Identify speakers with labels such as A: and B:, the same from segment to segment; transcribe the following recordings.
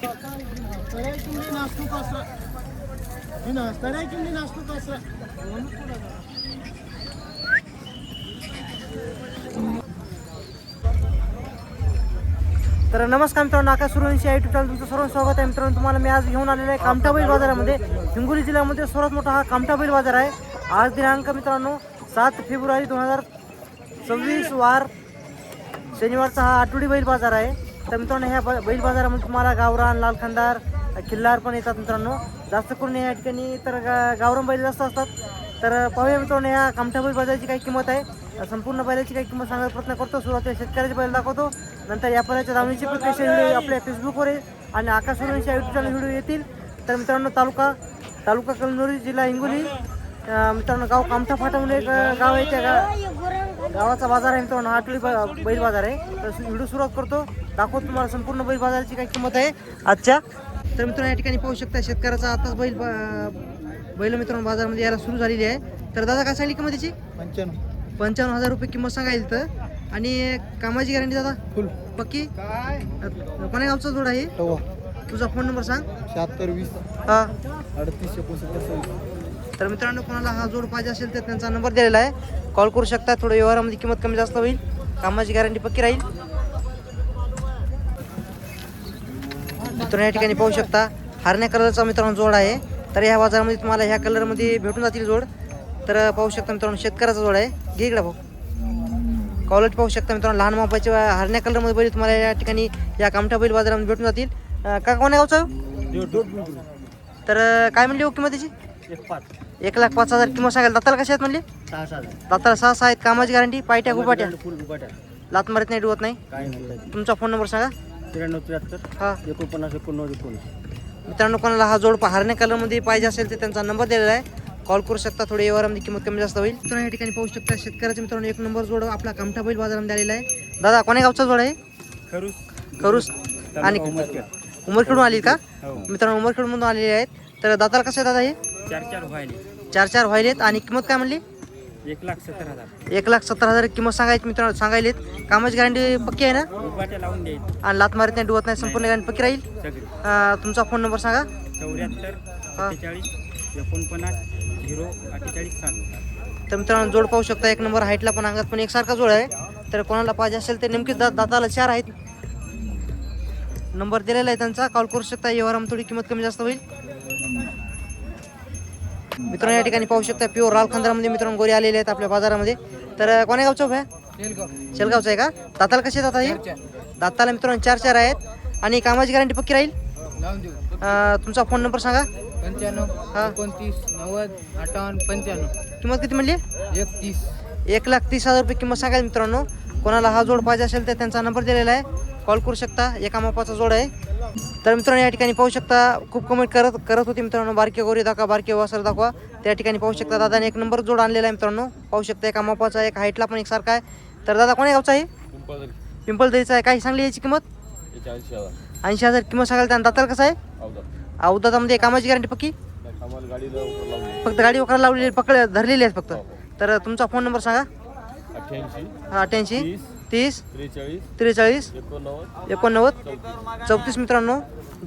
A: तर नमस्कार मित्रांनो, आकाश सूर्यवंशी यूट्यूब चॅनल तुमचं सर्व स्वागत आहे. मित्रांनो, तुम्हाला मी आज घेऊन आलेलो आहे कामठा बैल बाजारामध्ये. हिंगोली जिल्ह्यामध्ये सर्वात मोठा हा कामठा बैल बाजार आहे. आज दिनांक मित्रांनो 7 फेब्रुवारी 2026 वार शनिवारचा हा आठवडी बैल बाजार आहे. तर मित्रांनो, ह्या बैल बाजारामध्ये तुम्हाला गावरान, लालखंडार, खिल्लार पण येतात. मित्रांनो, जास्त करून या ठिकाणी तर गावरान बैल जास्त असतात. तर पाहूया मित्रांनो, या कामठा बैल बाजाराची काही किंमत आहे. संपूर्ण बैलाची काही किंमत सांगायचा प्रयत्न करतो. सुरुवातीला शेतकऱ्याचे बैल दाखवतो, नंतर या बैलाच्या दावणीचे पण पैसे व्हिडिओ आपल्या फेसबुकवर आणि आकाश सूर्यवंशी यूट्यूब चॅनल व्हिडिओ येतील. तर मित्रांनो, तालुका कळमनुरी, जिल्हा हिंगोली, मित्रांनो गाव कामठा फाटा म्हणून एक गाव आहे. त्या गावाचा बाजार आहे मित्रांनो, हा आठवडी बैल बाजार आहे. तर व्हिडिओ सुरुवात करतो, दाखवतो तुम्हाला संपूर्ण बैल बाजाराची काही किंमत आहे आजच्या. तर मित्रांनो, या ठिकाणी पाहू शकता शेतकऱ्याचा आताच बैल मित्रांनो बाजारामध्ये यायला सुरू झालेली आहे. तर दादा काय सांगली किंमतीची? 55,000 रुपये किंमत सांगायला. तर आणि कामाची गॅरंटी दादा
B: फुल
A: पक्की? कोण्या गावचा जोड आहे? तुझा फोन नंबर सांग.
B: 7620
A: हा
B: 38
A: तर मित्रांनो, कोणाला हा जोड पाहिजे असेल तर त्यांचा नंबर दिलेला आहे, कॉल करू शकता. थोडं व्यवहारामध्ये किंमत कमी जास्त होईल, कामाची गॅरंटी पक्की राहील. मित्रांनो, या ठिकाणी पाहू शकता हरण्या कलरचा मित्रांनो जोड आहे. तर ह्या बाजारामध्ये तुम्हाला ह्या कलरमध्ये भेटून जातील जोड. तर पाहू शकता मित्रांनो, शेतकऱ्याचा जोड आहे. घे इकडे भाऊ, क्वालिटी पाहू शकता मित्रांनो. लहान मापाचे हरण्या कलरमध्ये बैल तुम्हाला या ठिकाणी या कामठा बैल बाजारामध्ये भेटून जातील. का कोण्या गावचा? तर काय म्हणली हो किंमतीची? 1,05,000 किंमत सांगाल. दाताला कशा आहेत म्हणले? दाताला 6 आहेत. कामाची गॅरंटी? पायट्या गुपाट्या लात मारत नाही, डुवत नाही. तुमचा फोन नंबर सांगा.
B: 9373
A: हा
B: 49
A: मित्रांनो, कोणाला हा जोड हरण्या कलरमध्ये पाहिजे असेल तर त्यांचा नंबर दिलेला आहे, कॉल करू शकता. थोडे व्यवहारामध्ये किंमत कमी जास्त होईल. मित्रांनो, या ठिकाणी पाहू शकता शेतकऱ्याचे मित्रांनो एक नंबर जोड आपला कामठा बैल बाजारामध्ये आलेला आहे. दादा कोण्या गावचा जोड आहे? खरूस आणि उमरखेडून आली का? मित्रांनो, उमरखेडमधून आलेले आहेत. तर दाताला कसं आहे दादा? हे 4 व्हायलेत. आणि किंमत काय म्हणली? 1,70,000 किंमत सांगायची मित्रांनो, सांगायलेत. कामाची गॅरंटी पक्की आहे ना? आणि लात मारत नाही, डुवत नाही, संपूर्ण गॅरंटी पक्की राहील. तुमचा फोन नंबर सांगा.
B: 74 49 0
A: तर मित्रांनो, जोड पाहू शकता एक नंबर. हाईटला पण अंगात पण एकसारखा जोड आहे. तर कोणाला पाहिजे असेल तर नेमकी दाताला 4 आहेत. नंबर दिलेला आहे त्यांचा, कॉल करू शकता. व्यवहारामध्ये थोडी किंमत कमी जास्त होईल. मित्रांनो, या ठिकाणी पाहू शकता प्युअर लाल खंदारामध्ये मित्रांनो गोरे आलेले आहेत आपल्या बाजारामध्ये. तर कोण्या गावचं उभ्या? शेलगावचं आहे का? दाताला कसे दाता? हे दाताला मित्रांनो 4 आहेत. आणि कामाची गॅरंटी पक्की राहील. तुमचा फोन नंबर सांगा.
B: 95 29 90 58 95.
A: किंमत किती म्हणली? 1,30,000 रुपये किंमत सांगायला मित्रांनो. कोणाला हा जोड पाहिजे असेल तर त्यांचा नंबर दिलेला आहे, कॉल करू शकता. एका मापाचा जोड आहे. तर मित्रांनो, या ठिकाणी पाहू शकता खूप कमेंट करत होती मित्रांनो, बारके गोरी दाखवा, बारके वासर दाखवा. त्या ठिकाणी पाहू शकता दादाने एक नंबर जोड आणलेला आहे मित्रांनो. पाहू शकता एका मापाचा, एक हाईटला पण एकसारखा आहे. तर दादा कोण्या गावचा आहे? पिंपळदरीचा आहे. काय सांगली याची किंमत? 80,000 किंमत सांगायला. त्या दाताला कसं आहे? अवदातामध्ये कामाची गॅरंटी पक्की? फक्त गाडी वगैरे लावलेली, धरलेली आहेत फक्त. तर तुमचा फोन नंबर सांगा. 88 30 43 89 34. मित्रांनो,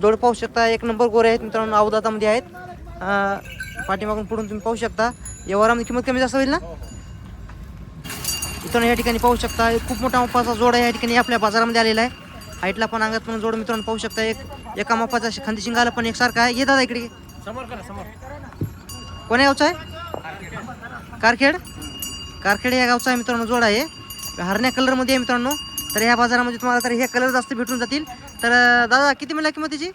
A: जोड पाहू शकता एक नंबर गोरे आहेत मित्रांनो, अवदातामध्ये आहेत. पाठीमागून पुढून तुम्ही पाहू शकता. व्यवहारामध्ये किंमत कमी जास्त होईल ना मित्रांनो. या ठिकाणी पाहू शकता खूप मोठा मापाचा जोड आहे या ठिकाणी आपल्या बाजारामध्ये आलेला आहे. हाईटला पण अंगात पण जोड मित्रांनो पाहू शकता. एका मापाचा खांदी शिंगाला पण एकसारखा आहे. ये दादा इकडे. कोण्या गावचा आहे? कारखेड या गावचा आहे मित्रांनो जोड आहे. हरण्या कलरमध्ये आहे मित्रांनो. तर ह्या बाजारामध्ये तुम्हाला तर हे कलर जास्त भेटून जातील. तर दादा किती मिळाली किंमत त्याची?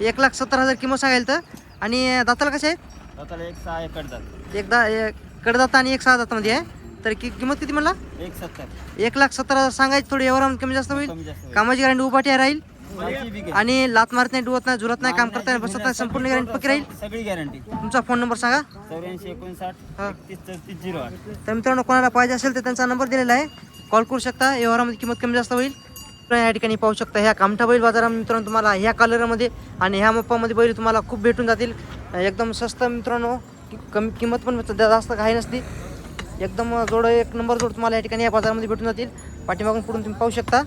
A: 1,70,000 किंमत सांगायला. तर आणि दाताला कसे आहेत? एकदा कडदाता आणि 1 6 दातामध्ये आहे. तर किंमत किती म्हणला? 1,70,000 सांगायची. थोडी व्यवहारामध्ये कमी जास्त होईल. कामाची गॅरंटी उभाटी राहील. आणि लात मारत नाही, डुवत नाही, झुरत नाही, काम करता नाही, बसत नाही, संपूर्ण गॅरंटी पक्की राहील.
B: सगळी गॅरंटी.
A: तुमचा फोन नंबर सांगा.
B: 84 59 31 08.
A: तर मित्रांनो, कोणाला पाहिजे असेल तर त्यांचा नंबर दिलेला आहे, कॉल करू शकता. व्यवहारामध्ये किंमत कमी जास्त होईल. या ठिकाणी पाहू शकता ह्या कामठा बैल बाजारामध्ये मित्रांनो तुम्हाला ह्या कलरमध्ये आणि ह्या मप्पामध्ये बैल तुम्हाला खूप भेटून जातील. एकदम स्वस्त मित्रांनो, कमी किंमत पण जास्त काही नसती. एकदम जोड एक नंबर जोड तुम्हाला या ठिकाणी या बाजारामध्ये भेटून जातील. पाठीमागून पुढून तुम्ही पाहू शकता.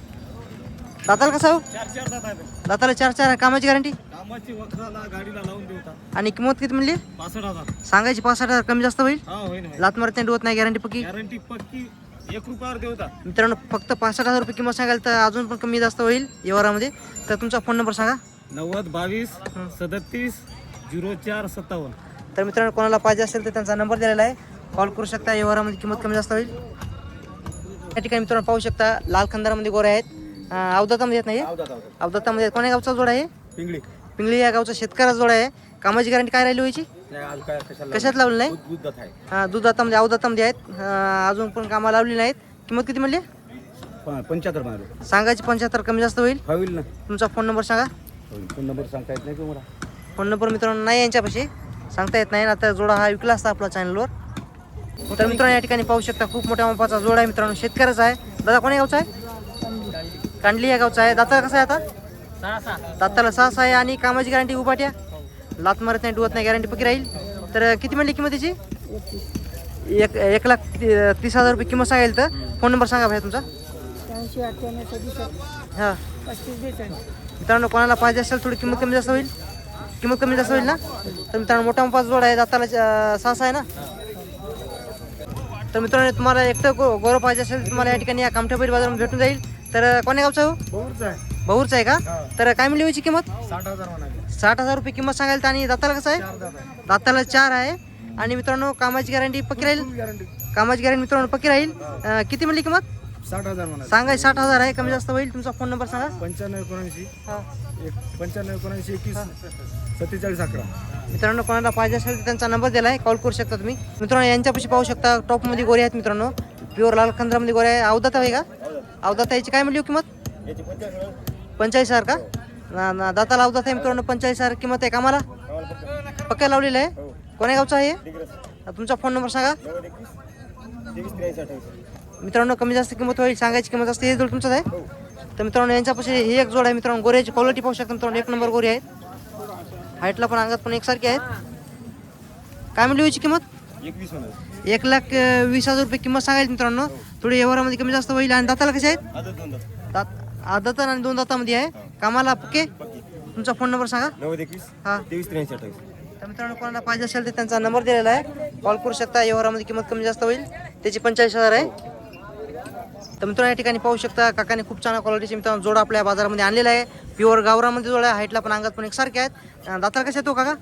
A: दाताला कसं हो?
B: चार दात आहेत
A: दाताला 4 आहे. कामाची गॅरंटी
B: कामाची वखराला गाडीला लावून देतात
A: आणि किंमत किती म्हणली?
B: 65,000.
A: सांगायची 65,000 कमी जास्त होईल.
B: हा होईल
A: लात मारत नाही डुवत नाही गॅरंटी पक्की.
B: गॅरंटी पक्की 1 रुपयावर देतात.
A: मित्रांनो फक्त 65,000 रुपये किंमत सांगाल तर अजून पण कमी जास्त होईल व्यवहारामध्ये. तर तुमचा फोन नंबर सांगा.
B: 90 22 37 04 57.
A: तर मित्रांनो कोणाला पाहिजे असेल तर त्यांचा नंबर दिलेला आहे, कॉल करू शकता. व्यवहारामध्ये किंमत कमी जास्त होईल. या ठिकाणी मित्रांनो पाहू शकता लाल खंदारामध्ये गोरे आहेत. अवदातामध्ये येत नाही. अवदातामध्ये कोण्या गावचा जोडा आहे?
B: पिंगळी
A: पिंगळी या गावचा शेतकऱ्याचा जोडा आहे. कामाची गॅरंटी काय राहिली व्हायची? कशात लावली नाही?
B: दुधात आहे.
A: दूध दातामध्ये अवदातामध्ये आहेत. अजून पण कामाला लावली नाहीत. किंमत किती म्हणली?
B: 75 मारू
A: सांगायची 75 कमी जास्त होईल.
B: होईल ना.
A: तुमचा फोन नंबर सांगा.
B: फोन नंबर सांगता येत नाही तुम्हाला.
A: फोन नंबर मित्रांनो नाही यांच्यापाशी, सांगता येत नाही. आता जोडा हा विकला असता आपल्या चॅनलवर. तर मित्रांनो या ठिकाणी पाहू शकता खूप मोठ्या मापाचा जोडा आहे मित्रांनो, शेतकऱ्याचा आहे. दादा कोण्या गावचा आहे? कांडली या गावचा आहे. दाताला कसं आहे आता? दाताला 6 आहे आणि कामाची गॅरंटी उभाट्या, लात मारत नाही डुवत नाही, गॅरंटी पक्की राहील. तर किती म्हणली किंमत त्याची? 1,30,000 रुपये किंमत सांगायला. तर फोन नंबर सांगा भाई तुमचा.
C: 88
A: हां
C: 35
A: मित्रांनो कोणाला पाहिजे असेल थोडी किंमत कमी जास्त होईल. किंमत कमी जास्त होईल ना. तर मित्रांनो मोठा मापाचा जोडा आहे. दाताला 6 आहे ना. तर मित्रांनो तुम्हाला एकटं गोरं पाहिजे असेल तुम्हाला या ठिकाणी या कामठेबैल बाजारामध्ये भेटून जाईल. तर कोण्या गावचा हो? बहुरचा आहे का? तर काय मिळली व्हायची किंमत?
B: 60,000 म्हणाले.
A: 60,000 रुपये किंमत सांगायला. आणि दाताला कसं आहे? दाताला 4 आहे. आणि मित्रांनो कामाची गॅरंटी पक्की राहील. कामाची गॅरंटी मित्रांनो पक्की राहील. किती मिळली किंमत?
B: 60,000 म्हणाले.
A: सांगाय 60,000 आहे, कमी जास्त होईल. तुमचा फोन नंबर सांगा.
B: 95
A: हां
B: 79 21 47 11.
A: मित्रांनो कोणाला पाहिजे असेल तर त्यांचा नंबर दिला आहे, कॉल करू शकता तुम्ही. मित्रांनो यांच्यापाशी पाहू शकता टॉपमध्ये गोरे आहेत मित्रांनो, प्युअर लाल खंदरामध्ये गोरे आहे. अवदात आहे का? अवदात याची काय मिळली किंमत? 45,000 का? दाताला अवदात आहे मित्रांनो, 45,000 किंमत आहे. कामाला पक्का लावलेलं आहे. कोण्या गावचा आहे? तुमचा फोन नंबर सांगा. मित्रांनो कमी जास्त किंमत होईल, सांगायची किंमत असते. हे जोड तुमचाच आहे. तर मित्रांनो यांच्यापाशी हे एक जोड आहे मित्रांनो. गोऱ्याची क्वालिटी पाहू शकता मित्रांनो, 1 नंबर गोरी आहेत. हाईटला पण अंगात पण एकसारखे आहेत. काय म्हणली व्हायची किंमत? 1,20,000 रुपये किंमत सांगायची मित्रांनो. थोडी व्यवहारामध्ये कमी जास्त होईल. आणि दाताला कसे आहेत? दात आणि 2 दातामध्ये आहे. कामाला पक्के. तुमचा फोन नंबर सांगा.
B: 91
A: हां
B: 23 83 28.
A: तर मित्रांनो कोणाला पाहिजे असेल तर त्यांचा नंबर दिलेला आहे, कॉल करू शकता. व्यवहारामध्ये किंमत कमी जास्त होईल. त्याची 45,000 आहे. तर मित्रांनो या ठिकाणी पाहू शकता काकाने खूप चांगल्या क्वालिटीचे मित्रांनो जोड आपल्या बाजारामध्ये आणलेला आहे. प्युअर गावरामध्ये जोड आहे. हाईटला पण अंगात पण एकसारखे आहेत. दाताला कसे आहेत तो काका?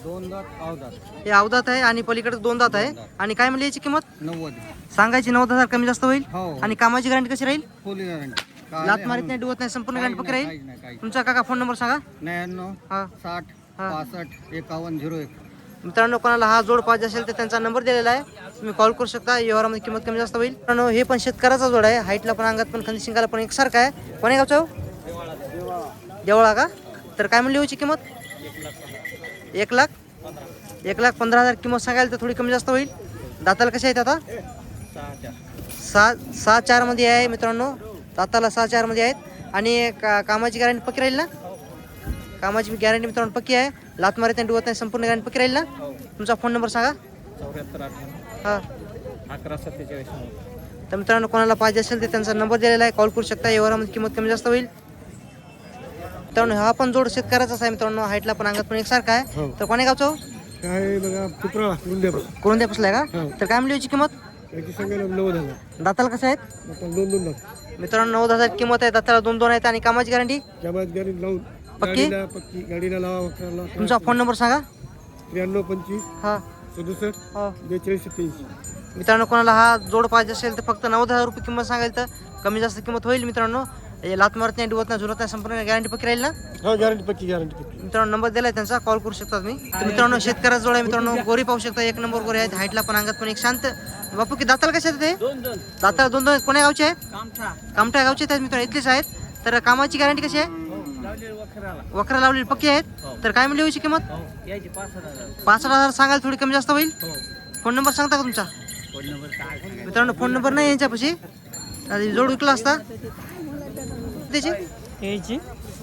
B: 2 दात अवदात.
A: हे अवदात आहे आणि पलीकडे 2 दात आहे. आणि काय म्हणली याची किंमत?
B: 90.
A: सांगायची 90,000 कमी जास्त होईल.
B: हो.
A: आणि कामाची गॅरंटी कशी राहील?
B: फुल गॅरंटी.
A: लात मारित नाही डुवत नाही, संपूर्ण गॅरंटी पक्की राहील. तुमचा काका फोन नंबर सांगा.
B: 99
A: हां
B: 60
A: हां
B: 65 51 01.
A: मित्रांनो कोणाला हा जोड पाहिजे असेल तर त्यांचा नंबर दिलेला आहे, तुम्ही कॉल करू शकता. व्यवहारामध्ये किंमत कमी जास्त होईल. मित्रांनो हे पण शेतकऱ्याचा जोड आहे. हाईटला पण अंगात पण खंदी शिंगाला पण एकसारखा आहे. कोण्या गावचा हो? देवळा का? तर काय म्हणली होची किंमत? 1,15,000 किंमत सांगायला तर थोडी कमी जास्त होईल. दाताला कसे आहेत आता? 6-4 मध्ये आहे मित्रांनो. दाताला 6-4 मध्ये आहेत. आणि कामाची गॅरंटी पक्की राहील ना. कामाची गॅरंटी मित्रांनो पक्की आहे. लात मारत नाही डुवत नाही, संपूर्ण गॅरंटी पक्की राहील ना. तुमचा फोन नंबर सांगा.
B: 74
A: हां
B: 11 47.
A: तर मित्रांनो कोणाला पाहिजे असेल तर त्यांचा नंबर दिलेला आहे, कॉल करू शकता. व्यवहारामध्ये किंमत कमी जास्त होईल. मित्रांनो हा पण जोड शेतकऱ्याचाच आहे मित्रांनो. हाईटला पण अंगात पण एकसारखा आहे. तर कोण्या गावचा हो?
B: काय बघा पुतळा
A: करून द्या बसलाय का? तर काय म्हणली याची किंमत?
B: याची सांगायला 90,000.
A: दाताला कसं आहेत?
B: 2 दात.
A: मित्रांनो 90,000 किंमत आहे. दाताला 2 आहेत. आणि कामाची गॅरंटी
B: त्यामुळे गाडी लावून
A: पक्की.
B: पक्की गाडीला लावा वखराला.
A: तुमचा फोन नंबर सांगा.
B: 93 25
A: हां
B: 67
A: हो
B: 42 87.
A: मित्रांनो कोणाला हा जोड पाहिजे असेल तर फक्त 90,000 रुपये किंमत सांगायला तर कमी जास्त किंमत होईल मित्रांनो. हे लात मारत नाही डुवत नाही झुरत नाही, संपूर्ण गॅरंटी पक्की राहील ना.
B: हो गॅरंटी पक्की.
A: मित्रांनो नंबर दिलाय त्यांचा, कॉल करू शकता तुम्ही. तर मित्रांनो शेतकऱ्याचा जोड आहे मित्रांनो. गोरी पाहू शकता, 1 नंबर गोरी आहेत. हाईटला पण अंगात पण एक शांत. बापू की दाताला कसे आहेत ते?
B: 2
A: दाताला 2 कोण्या गावचे आहे?
B: कामठा
A: कामठा गावचे आहेत मित्रांनो, इथलेच आहेत. तर कामाची गॅरंटी कशी आहे?
B: लावले वखराला.
A: वखरा लावलेली पक्की आहेत. तर काय म्हणली होईची किंमत?
B: याची 65,000.
A: 65,000 सांगायला थोडी कमी जास्त होईल. फोन नंबर सांगता का तुमचा?
B: फोन नंबर काय?
A: मित्रांनो फोन नंबर नाही यांच्यापाशी. जोड विकला असता त्याची
C: याची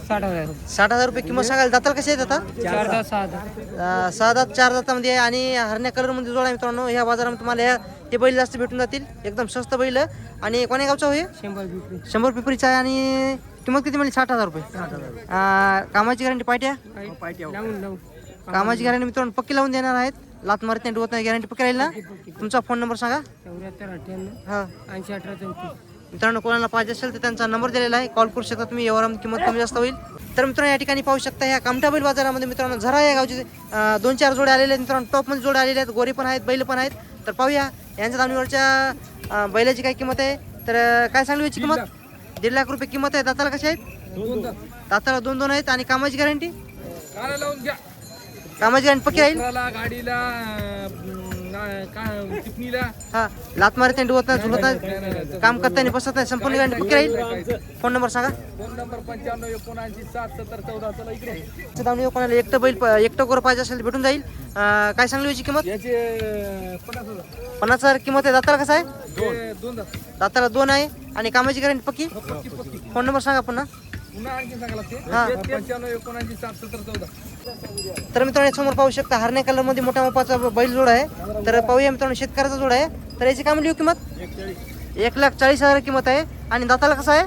C: 60,000
A: 60,000 रुपये किंमत सांगायला. दाताला कसे आहेत आता?
C: 4 दात 6 दात
A: 6 दात 4 दातामध्ये आहे. आणि हरण्या कलरमध्ये जोड आहे मित्रांनो. ह्या बाजारामध्ये तुम्हाला हे बैल जास्त भेटून जातील. एकदम स्वस्त बैल. आणि कोण्या गावचा होय?
C: 100 रुपये
A: 100 पिपरीचा आहे. आणि किंमत किती म्हणली? 60,000 रुपये. कामाची गॅरंटी पाट्या?
C: लावून
A: कामाची गॅरंटी मित्रांनो पक्की लावून देणार आहेत. लात मारत नाही, डुवत नाही, गॅरंटी पक्की राहील ना? तुमचा फोन नंबर सांगा.
C: 74
A: हां
C: 98 80 34.
A: मित्रांनो कोणाला पाहिजे असेल तर त्यांचा नंबर दिलेला आहे, कॉल करू शकता तुम्ही. यावर किंमत कमी जास्त होईल. तर मित्रांनो या ठिकाणी पाहू शकता ह्या कामठा बैल बाजारामध्ये मित्रांनो झरा या गावचे 2-4 जोडे आलेले आहेत मित्रांनो. टॉपमध्ये जोडे आलेले आहेत, गोरी पण आहेत, बैल पण आहेत. तर पाहूया यांच्या दावणीवरच्या बैलाची काय किंमत आहे. तर काय सांगली याची किंमत? 1.5 लाख रुपये किंमत आहे. दाताला कसे आहेत? दाताला 2-2 आहेत. आणि कामाची गॅरंटी? कामाची गॅरंटी पक्की राहील.
B: गाडीला टिपणीला
A: हा लात मारत नाही, डुवत नाही, झुलत नाही, काम करता नाही, बसत नाही, संपूर्ण गॅरंटी पक्की राहील. फोन नंबर सांगा.
B: Phone number 95 79 7 70 14. चला इकडे.
A: दावणी कोणाला एकटं बैल एकटं गोरं पाहिजे असेल तर भेटून जाईल. काय सांगली याची किंमत?
B: याचे
A: 50,000 किंमत आहे. दाताला कसं आहे?
B: दोन
A: दाताला 2 आहे. आणि कामाची गॅरंटी पक्की. फोन नंबर सांगा पुन्हा.
B: पुन्हा आणखी सांगा लागते.
A: हा
B: 95 79 7 70 14.
A: तर मित्रांनो समोर पाहू शकता हरण्या कलर मध्ये मोठ्या मापाचा बैल जोड आहे. तर पाहूया मित्रांनो शेतकऱ्याचा जोड आहे. तर याची काय म्हणली किंमत? 1,40,000 किंमत आहे. आणि दाताला कसं आहे?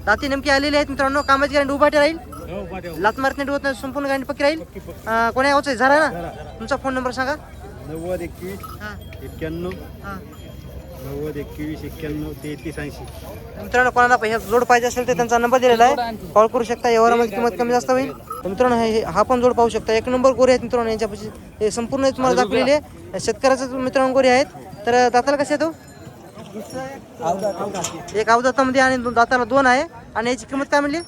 A: दाती नेमकी आलेली आहेत मित्रांनो. कामाची गॅरंटी उभाटी राहील. लात मारत नाही, डुवत नाही, संपूर्ण गॅरंटी पक्की राहील. कोण्या गावचं आहे? झरा ना? तुमचा फोन नंबर सांगा.
B: 90 21
A: हां
B: 91
A: हां
B: 90 21 91 33 80.
A: मित्रांनो कोणाला हे जोड पाहिजे असेल तर त्यांचा नंबर दिलेला आहे, कॉल करू शकता. यावरामध्ये किंमत कमी जास्त होईल. तर मित्रांनो हा पण जोड पाहू शकता. 1 नंबर गोरे आहेत मित्रांनो. यांच्यापाशी हे संपूर्ण तुम्हाला दाखवलेले आहे. शेतकऱ्याचं मित्रांनो गोरे आहेत. तर दाताला कसे आहे तो? एक अवदातामध्ये आणि दाताला 2 आहे. आणि याची किंमत काय म्हणली?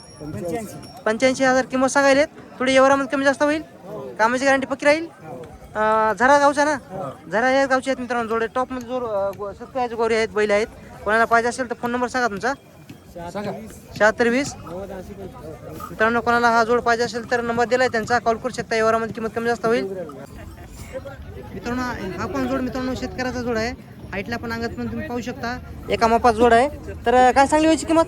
A: 85,000 किंमत सांगायला. थोडी यावरामध्ये कमी जास्त होईल. कामाची गॅरंटी पक्की राहील. झरा गावचा ना? झरा या गावचे आहेत मित्रांनो. जोडे टॉपमध्ये जोड शेतकऱ्याचे गोरे आहेत, बैल आहेत. कोणाला पाहिजे असेल तर फोन नंबर सांगा तुमचा. 7620. मित्रांनो कोणाला हा जोड पाहिजे असेल तर नंबर दिलाय त्यांचा, कॉल करू शकता. यावरामध्ये किंमत कमी जास्त होईल. मित्रांनो हा पण जोड मित्रांनो शेतकऱ्याचा जोड आहे. हाईटला पण अंगात पण तुम्ही पाहू शकता. एका मापाचा जोड आहे. तर काय सांगली याची किंमत?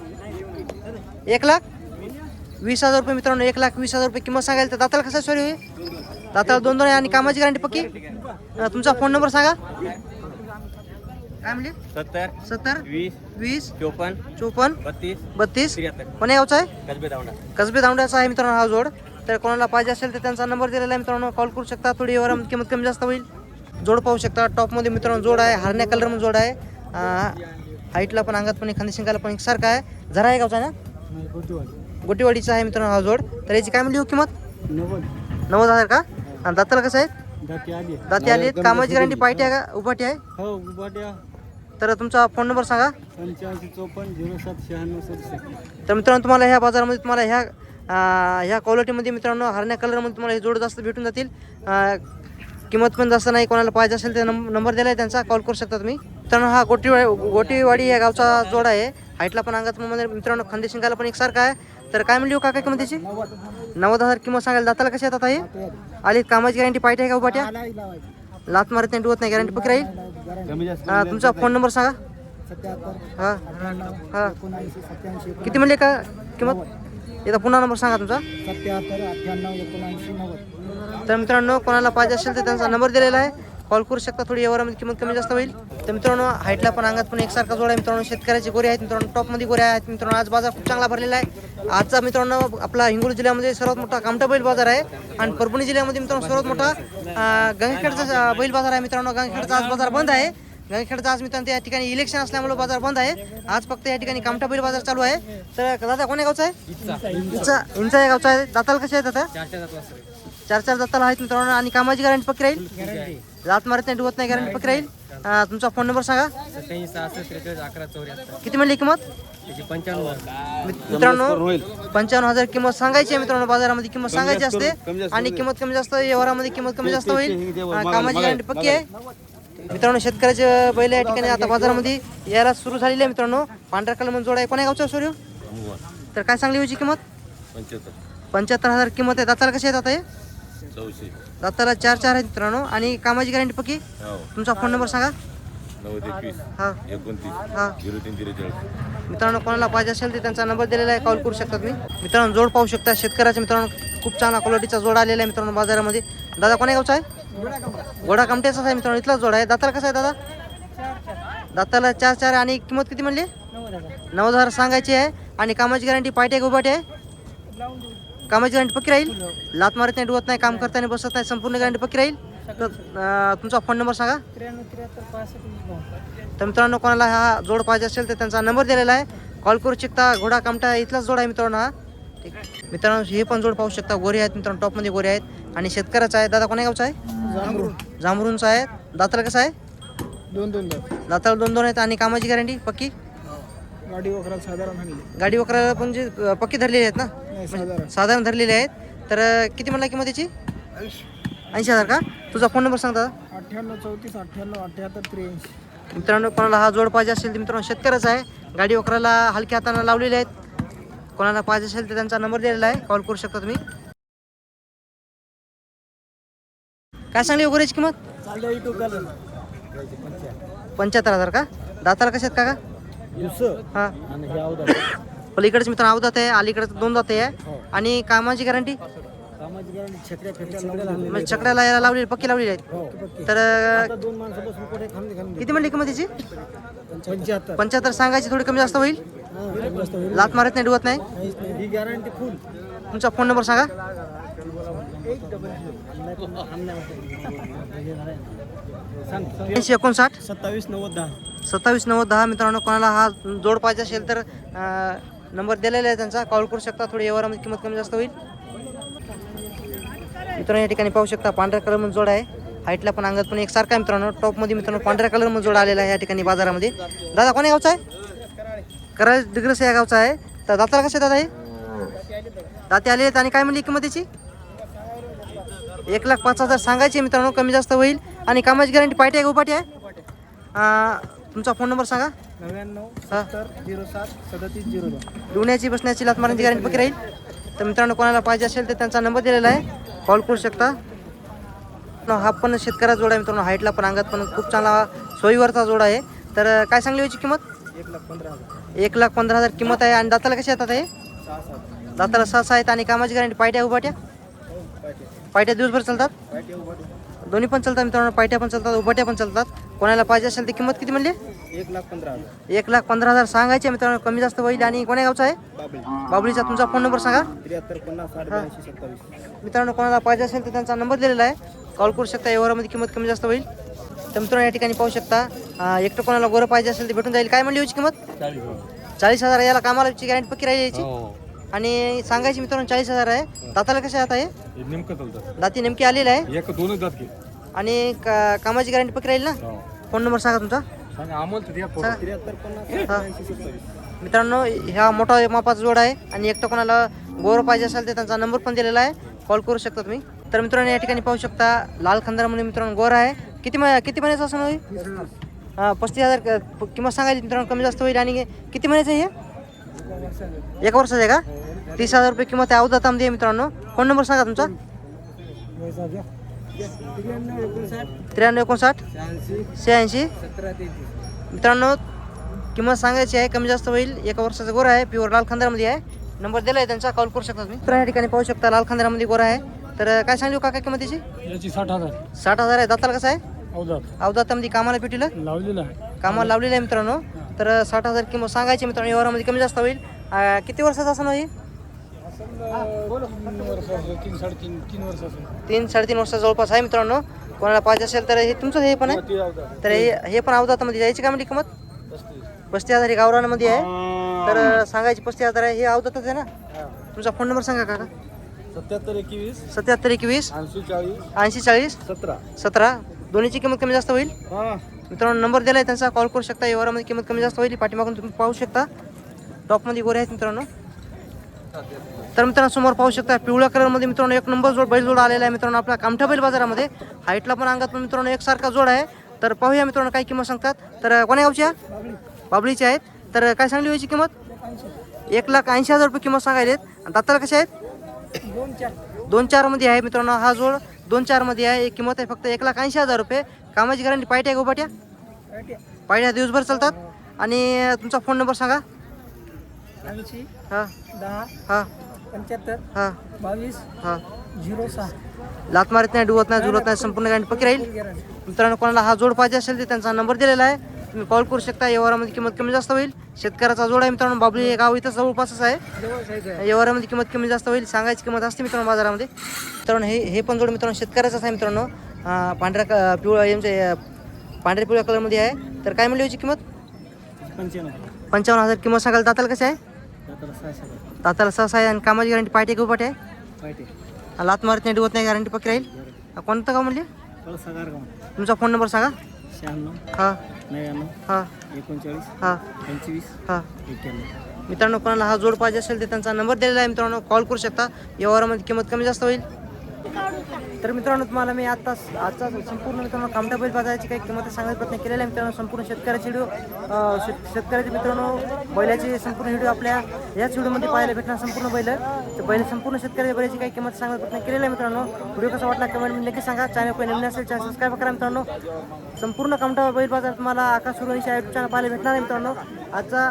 A: 1,20,000 रुपये मित्रांनो. 1,20,000 रुपये किंमत सांगायला. तर दाताला कसं सॉरी होईल? दाताला 2 आहे. आणि कामाची गॅरंटी पक्की. तुमचा फोन नंबर सांगा. काय म्हणले? 70 20
B: 54
A: 54 32
B: 73.
A: कोण्या गावचा आहे?
B: कसबे दावणा.
A: कसबे दावड्याचा आहे मित्रांनो हा जोड. तर कोणाला पाहिजे असेल तर त्यांचा नंबर दिलेला आहे मित्रांनो, कॉल करू शकता. थोडी यावर किंमत कमी जास्त होईल. जोड पाहू शकता. टॉपमध्ये मित्रांनो जोड आहे. हरण्या कलरमध्ये जोड आहे. हाईटला पण अंगात पण खांदी शिंगाला पण एकसारखा आहे. झरा आहे गावचा ना? गोटीवाडीचा आहे मित्रांनो हा जोड. तर याची काय म्हणली किंमत? 90,000 का? आणि दाताला कसं आहे? दाती आली आहेत. कामाची गॅरंटी पाहिजे आहे का उभाटी आहे?
B: हो उभाट्या.
A: तर तुमचा फोन नंबर सांगा.
B: 85 54 07 96 67.
A: तर मित्रांनो तुम्हाला ह्या बाजारामध्ये तुम्हाला ह्या क्वालिटीमध्ये मित्रांनो हरण्या कलरमध्ये तुम्हाला हे जोड जास्त भेटून जातील. किंमत पण जास्त नाही. कोणाला पाहिजे असेल तर नंबर दिला आहे त्यांचा, कॉल करू शकता तुम्ही. मित्रांनो हा गोटीवाडी या गावचा जोड आहे. हाईटला पण अंगात मित्रांनो खांदे शिंगाला पण एकसारखा आहे. तर काय म्हणली हो काका किंमत त्याची? 90,000 किंमत सांगायला. दाताला कशी येतात हे? आली. कामाची गॅरंटी पाहिजे आहे का उभाट्या? लात मारत नाही, डुवत नाही, गॅरंटी पक्की राहील. तुमचा फोन नंबर सांगा. हां हां किती म्हणले का किंमत? एकदा पुन्हा नंबर सांगा तुमचा.
B: 77 98 79 90.
A: तर मित्रांनो कोणाला पाहिजे असेल तर त्यांचा नंबर दिलेला आहे, कॉल करू शकता. थोडी यावरामध्ये किंमत कमी जास्त होईल. तर मित्रांनो हाईटला पण अंगात पण एकसारखा जोड आहे मित्रांनो. शेतकऱ्याचे गोरे आहेत मित्रांनो. टॉपमध्ये गोरे आहेत मित्रांनो. आज बाजार खूप चांगला भरलेला आहे. आजचा मित्रांनो आपला हिंगोली जिल्ह्यामध्ये सर्वात मोठा कामठा बैल बाजार आहे. आणि परभणी जिल्ह्यामध्ये मित्रांनो सर्वात मोठा गंगाखेडचा बैल बाजार आहे मित्रांनो. गंगाखेडचा आज बाजार बंद आहे. गंगाखेडचा आज मित्रांनो या ठिकाणी इलेक्शन असल्यामुळे बाजार बंद आहे. आज फक्त या ठिकाणी कामठा बैल बाजार चालू आहे. तर दादा कोण्या गावचा आहे? इंचा या गावचा आहे. दाताला कसे आहेत आता? 4 दाताला आहेत मित्रांनो. आणि कामाची गॅरंटी पक्की राहील. लात मारत नाही, डुवत नाही, गॅरंटी पक्की राहील. तुमचा फोन नंबर सांगा.
B: 87
A: किती म्हणली किंमत?
B: 95.
A: मित्रांनो 55,000 किंमत सांगायची आहे मित्रांनो. बाजारामध्ये किंमत सांगायची असते. आणि किंमत कमी जास्त व्यवहारामध्ये किंमत कमी जास्त होईल. कामाची गॅरंटी पक्की आहे मित्रांनो. शेतकऱ्याचे बैल या ठिकाणी आता बाजारामध्ये यायला सुरू झालेली आहे मित्रांनो. पांढऱ्या कलर जोड आहे. कोण्या गावचा सूर्य? तर काय सांगली होती किंमत? 75,000 किंमत आहे. दाताला कशी आहेत आता हे? दाताला 4 आहेत मित्रांनो. आणि कामाची गॅरंटी पक्की. तुमचा फोन नंबर सांगा.
B: 91
A: हां
B: 29
A: हां
B: 0343.
A: मित्रांनो कोणाला पाहिजे असेल तर त्यांचा नंबर दिलेला आहे, कॉल करू शकता तुम्ही. मित्रांनो जोड पाहू शकता. शेतकऱ्याचा मित्रांनो खूप चांगला क्वालिटीचा जोड आलेला आहे मित्रांनो बाजारामध्ये. दादा कोण्या गावचा आहे? गोडा कामट्याचाच आहे मित्रांनो. इथलाच जोड आहे. दाताला कसा आहे दादा? दाताला 4 आणि किंमत किती म्हणली? 90,000 सांगायची आहे. आणि कामाची गॅरंटी पायट्या उभाट्या आहे. कामाची गॅरंटी पक्की राहील. लात मारत नाही, डुवत नाही, काम करताना बसत नाही, संपूर्ण गॅरंटी पक्की राहील. तर तुमचा फोन नंबर सांगा.
C: 93
A: तर मित्रांनो कोणाला हा जोड पाहिजे असेल तर त्यांचा नंबर दिलेला आहे, कॉल करू शकता. घोडा कामटा इथलाच जोड आहे मित्रांनो हा. ठीक मित्रांनो हे पण जोड पाहू शकता. गोरे आहेत मित्रांनो, टॉपमध्ये गोरे आहेत आणि शेतकऱ्याचा आहे. दादा कोण्या गावचा आहे? जांभरूनचा आहे. दाताला कसं आहे?
C: 2
A: दाताला 2 आहेत आणि कामाची गॅरंटी पक्की.
C: गाडी वगैरे साधारण आणली
A: गाडी वगैरे पण जे पक्की धरलेली आहेत ना, साधारण धरलेले आहेत. तर किती म्हणला किंमत त्याची? 80,000 का? तुझा फोन नंबर सांग दादा.
C: 98 34 98 78 83.
A: मित्रांनो कोणाला हा जोड पाहिजे असेल तर मित्रांनो शेतकऱ्याचा आहे. गाडी वखराला हलक्या हाताने लावलेले आहेत. कोणाला पाहिजे असेल तर त्यांचा नंबर दिलेला आहे, कॉल करू शकता तुम्ही. काय सांगली वगैरेची किंमत? 75,000 का? दाताला कशात काका? हां पलीकडेच मित्रांनो अवदात आहे, अलीकडेच 2 दात आहे. आणि कामाची गॅरंटी म्हणजे छकड्याला याला लावलेली पक्की लावलेली आहेत. तर
C: 2 माणसं बसून पुढे खांदी
A: किती म्हणली किंमत त्याची?
C: 75.
A: 75 सांगायची, थोडी कमी जास्त होईल. लात मारत नाही, डुवत नाही.
C: ही गॅरंटी फुल.
A: तुमचा फोन नंबर सांगा. 59
C: 27 90 10.
A: 27 90 10. मित्रांनो कोणाला हा जोड पाहिजे असेल तर नंबर दिलेला आहे त्यांचा, कॉल करू शकता. थोडी व्यवहारामध्ये किंमत कमी जास्त होईल. मित्रांनो या ठिकाणी पाहू शकता पांढऱ्या कलर मध्ये जोड आहे. हाईटला पण अंगात पण एकसारखा आहे मित्रांनो. टॉपमध्ये मित्रांनो पांढऱ्या कलर मध्ये जोड आलेला आहे या ठिकाणी बाजारामध्ये. दादा कोण्या गावचा आहे? कराड डिग्रस या गावचा आहे. तर दाताला कसे दादा हे? दाते आले आहेत. आणि काय म्हणली किंमत त्याची? 1,05,000 सांगायची मित्रांनो, कमी जास्त होईल. आणि कामाची गॅरंटी पायटी आहे का उपाटी आहे? तुमचा फोन नंबर सांगा.
C: 99 70 07 37 02.
A: डुण्याची बसण्याची लात मारण्याची गॅरंटी पक्की राहील. तर मित्रांनो कोणाला पाहिजे असेल तर त्यांचा नंबर दिलेला आहे, कॉल करू शकता. हा पण शेतकऱ्याचा जोड आहे मित्रांनो. हाईटला पण अंगात पण खूप चांगला सोयीवरचा जोड आहे. तर काय सांगली याची किंमत?
C: 1,15,000.
A: 1,15,000 किंमत आहे. आणि दाताला कसे येतात हे?
C: 6
A: दाताला 6 आहेत. आणि कामाची गॅरंटी पायट्या उभाट्या? पायट्या दिवसभर चालतात, दोन्ही पण चालतात मित्रांनो. पायट्या पण चालतात, उभाट्या पण चालतात. कोणाला पाहिजे असेल तर किंमत किती म्हणली?
C: 1,15,000.
A: 1,15,000 सांगायचे मित्रांनो, कमी जास्त होईल. आणि कोण्या गावचा आहे? बाबळीचा. तुमचा फोन नंबर सांगा.
C: 73 50 82 27.
A: मित्रांनो कोणाला पाहिजे असेल तर त्यांचा नंबर दिलेला आहे, कॉल करू शकता. व्यवहारामध्ये किंमत कमी जास्त होईल. तर मित्रांनो या ठिकाणी पाहू शकता एकटं कोणाला गोरं पाहिजे असेल तर भेटून जाईल. काय म्हणली याची किंमत? 40,000. याला कामालाची गॅरंटी पक्की राहील याची. आणि सांगायची मित्रांनो 40,000 आहे. दाताला कशा आता आहे?
B: नेमकं चालतं.
A: दाती नेमकी आलेली आहे.
B: एक 2 दात घे.
A: आणि कामाची गॅरंटी पक्की राहील ना. फोन नंबर सांगा तुमचा.
B: सांगा आम्हाला द्या.
C: 73 50 82 27.
A: मित्रांनो ह्या मोठा मापाचा जोड आहे. आणि एकटं कोणाला गोरं पाहिजे असेल तर त्यांचा नंबर पण दिलेला आहे, कॉल करू शकता तुम्ही. तर मित्रांनो या ठिकाणी पाहू शकता लाल खंदारामध्ये मित्रांनो गोरा आहे. किती महिन्याचा असं होईल? 35,000 किंमत सांगायची मित्रांनो, कमी जास्त होईल. आणि किती महिन्याचं आहे हे? 1 वर्षाचं आहे का? 30,000 रुपये किंमत आहे. अवधातामध्ये आहे मित्रांनो. फोन नंबर सांगा तुमचा. 93 59 86. मित्रांनो किंमत सांगायची आहे, कमी जास्त होईल. 1 वर्षाचा गोरा आहे, प्युअर लाल खंदारामध्ये आहे. नंबर दिला आहे त्यांचा, कॉल करू शकता तुम्ही. तर या ठिकाणी पाहू शकता लाल खंदारामध्ये गोरा आहे. तर काय सांगू काका किंमत त्याची?
B: याची 60,000.
A: 60,000 आहे. दाताला कसं आहे?
B: अवधात
A: अवधातामध्ये कामाला पेटीला
B: लावलेला आहे.
A: कामाला लावलेलं आहे मित्रांनो. तर 60,000 किंमत सांगायची मित्रांनो, व्यवहारामध्ये कमी जास्त होईल. किती वर्षाचा असं नाही?
B: 3 वर्षाचं.
A: 3 साडेतीन वर्षाचा जवळपास आहे मित्रांनो. कोणाला पाहिजे असेल तर हे तुमचं हे पण आहे. तर हे पण अवधातामध्ये यायची काय म्हणजे किंमत? 35,000 गावरानामध्ये आहे. तर सांगायची 35,000 आहे. हे अवधातच आहे ना. तुमचा फोन नंबर सांगा काका.
C: 77 21
A: 77 21
C: 80 40
A: 80 40
C: 17.
A: 17. दोन्हीची किंमत कमी जास्त होईल.
C: हां.
A: मित्रांनो नंबर दिला आहे त्यांचा, कॉल करू शकता. व्यवहारामध्ये किंमत कमी जास्त होईल. पाठीमागून तुम्ही पाहू शकता टॉपमध्ये गोरे आहेत मित्रांनो. तर मित्रांनो समोर पाहू शकता पिवळ्या कलरमध्ये मित्रांनो 1 नंबर जोड बैल जोड आलेला आहे मित्रांनो आपल्या कामठा बैल बाजारामध्ये. हाईटला पण अंगात पण मित्रांनो एकसारखा जोड आहे. तर पाहूया मित्रांनो काय किंमत सांगतात. तर कोण्या गावच्या? बाबळीचे आहेत. तर काय सांगली व्हायची किंमत? 1,80,000 रुपये किंमत सांगायलेत. दाताला कसे आहेत? 2-4 मध्ये आहे मित्रांनो हा जोड. 2-4 मध्ये आहे. एक किंमत आहे फक्त 1,80,000 रुपये. कामाची गॅरंटी पायट्या का उभाट्या? पायट्या दिवसभर चालतात. आणि तुमचा फोन नंबर सांगा.
C: 80
A: हां
C: 10
A: हां
C: 75
A: हां
C: 22
A: हां
C: 06.
A: लात मारत नाही, डुवत नाही, झुलत नाही, संपूर्ण गॅरंटी पक्की राहील. मित्रांनो कोणाला हा जोड पाहिजे असेल तर त्यांचा नंबर दिलेला आहे, तुम्ही कॉल करू शकता. व्यवहारामध्ये किंमत कमी जास्त होईल. शेतकऱ्याचा जोड आहे मित्रांनो. बाबली हे गाव इथं जवळपासच आहे. व्यवहारामध्ये किंमत कमी जास्त होईल. सांगायची किंमत असते मित्रांनो बाजारामध्ये. मित्रांनो हे पण जोड मित्रांनो शेतकऱ्याचाच आहे मित्रांनो. पांढऱ्या पिवळा यांच्या पांढऱ्या पिवळ्या कलरमध्ये आहे. तर काय म्हणली याची किंमत? 55,000 किंमत सांगाल. दाताला कसे आहे? दाताला 6 आहे. आणि कामाची गॅरंटी पाठी आहे पाठी आहे? लात मारत नाही, डुवत नाही, गॅरंटी पक्की राहील. कोणतं गाव म्हणले? तुमचा फोन नंबर सांगा.
C: 96
A: हां
C: 99
A: हां
C: 39
A: हां
C: 25
A: हां
C: 91.
A: मित्रांनो कोणाला हा जोड पाहिजे असेल तर त्यांचा नंबर दिलेला आहे मित्रांनो. कॉल करू शकता. व्यवहारामध्ये किंमत कमी जास्त होईल. तर मित्रांनो तुम्हाला मी आजचा संपूर्ण मित्रांनो कामठा बैल बाजाराची काही किंमत सांगण्याचा प्रयत्न केलेला आहे मित्रांनो. संपूर्ण शेतकऱ्याची व्हिडिओ शेतकऱ्याचे मित्रांनो बैलाचे संपूर्ण व्हिडिओ आपल्या याच व्हिडिओमध्ये पाहायला भेटणार. संपूर्ण बैल संपूर्ण शेतकऱ्याच्या बैलाची काही किंमत सांगण्याचा प्रयत्न केलेला आहे मित्रांनो. व्हिडिओ कसा वाटला कमेंटमध्ये नक्की सांगा. चॅनल काही नवीन असेल चॅनल सबस्क्राईब करा मित्रांनो. संपूर्ण कामठा बैल बाजार तुम्हाला आकाश सूर्यवंशी यूट्यूब चॅनल पाहायला भेटणार आहे मित्रांनो. आजचा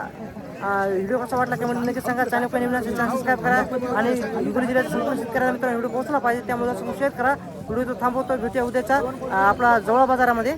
A: व्हिडिओ कसा वाटला कमेंट नक्की सांगा. चॅनल काही नवीन असेल चॅनल सबस्क्राईब करा. आणि हिंगोली जिल्ह्याच्या संपूर्ण शेतकऱ्यांना मित्रांनो व्हिडिओ पोहोचला पाहिजे त्यामुळे शेअर करा. व्हिडिओ थांबवतो. भेटूया उद्याचा आपला जवळ बाजारामध्ये.